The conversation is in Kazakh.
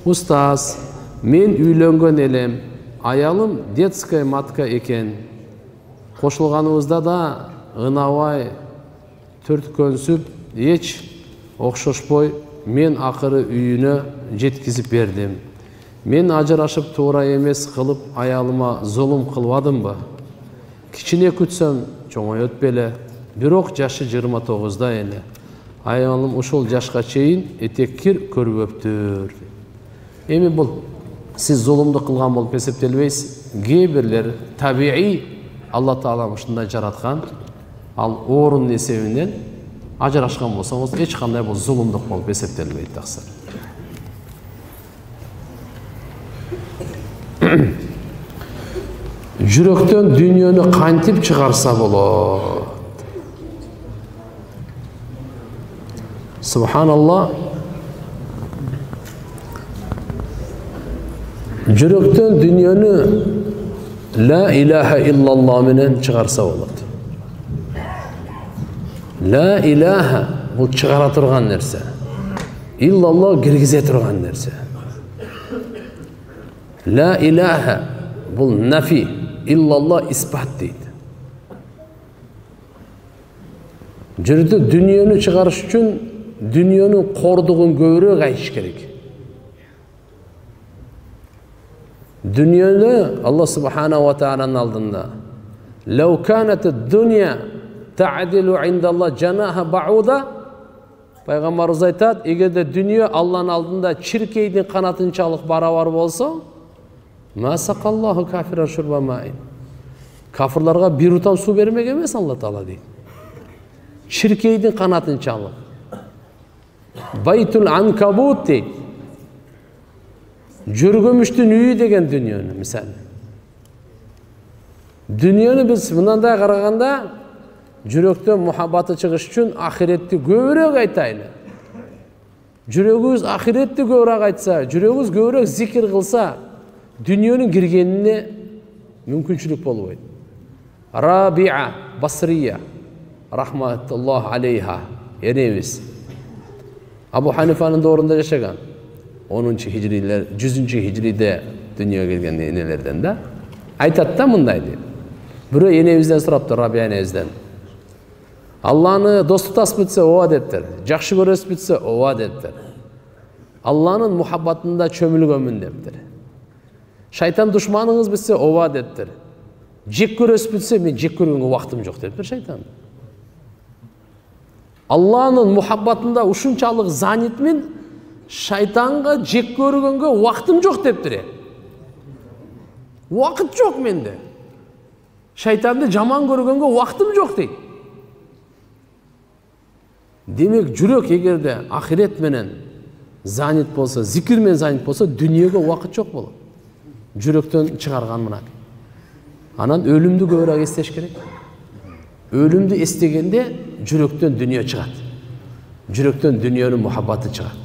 Устаз, мен үйлөнгөн элем, аялым детская матка экен. Кошулганыбызда да ынабай төрткөнсүп, эч окшошпой мен акыры үйүнө жеткизип бердим. Мен ажырашып туура эмес кылып аялыма зулум кылбадымбы? Кичине күтсөм чоңойот беле, бирок жашы 29да эле. Аялым ушул жашка чейин этеккир көрбөптүр. Эми бул сиз зулумду кылган болуп эсептелбейсиз. Кээ бирлер табиий Алла Таала ушундай жараткан, ал орун эсебинен ажырашкан болсоңуз эч кандай бул зулумдук болуп эсептелбейт таксыр. Жүрөктөн дүйнөнү кантип чыгарса болот? Subhanallah. Жүрөктөн дүйнөнү La ilahe illallah менен чыгарса болот. La ilahe бул чыгара турган нерсе. Illallah киргизе турган нерсе. La ilahe бул нафи, illallah испат дейт. Жүрөктө дүйнөнү чыгарыш үчүн дүйнөнүн кордугун көбүрөөк айтыш керек. Dünyada Allah Subhanahu ve Taala'nın aldığında لو كانت الدنيا تعدل عند الله جناح بعوضة Peygamberimiz aytат, eğer de dünya Allah'ın aldığında çirkeydin kanatınçalık baravar bolsa ma saqallahu kafiran şurba ma'in. Kafirlarga bir utam su vermek emas Allah Taala deydi. Çirkeydin kanatınçalık. Baytul ankabut deydi. Жүргөмүштүн үйү деген дүйнөнү мисалы. Дүйнөнү биз мындай караганда жүрөктөн мухаббаты чыгыш үчүн ахиретти көбүрөөк айтайлы. Жүрөгүбүз ахиретти көбүрөөк айтса, жүрөгүбүз көбүрөөк зикир кылса, дүйнөнүн киргенине мүмкүнчүлүк болбойт. Рабиа Басрия рахматуллах алейха энебиз Абу Ханифанын доорунда жашаган. 10-cı hicriler, 100-cü hicride dünyaya gelgen enelerden de aytat da mındaydı. Biri enebizden soraptı, Rabia enebizden. Allah'ını dost tutas bitse ova deptir. Jakşı görös bitse ova deptir. Allah'ın muhabbatında çömülgömün deptir. Şeytan düşmanınız bitse ova deptir. Jek görös bitse men jek körgөнгө убактым жок deptir şeytan. Allah'ın muhabbatında ушунчалык занятмин Шайтанға жек көргөнгө уақытым жоқ дептір. Уақыт жоқ менде. Шайтанды жаман көргөнгө уақытым жоқ дейді. Демек жүрек егерде ахирет менен занят болса, зикир менен занят болса, дүниеге уақыт жоқ болады. Жүректен чыгарган мына. Анан өлүмдү көбүрөөк эстеш керек. Өлүмдү эстегенде жүректен дүние чыгат. Жүректен дүниенин мухаббаты чыгат.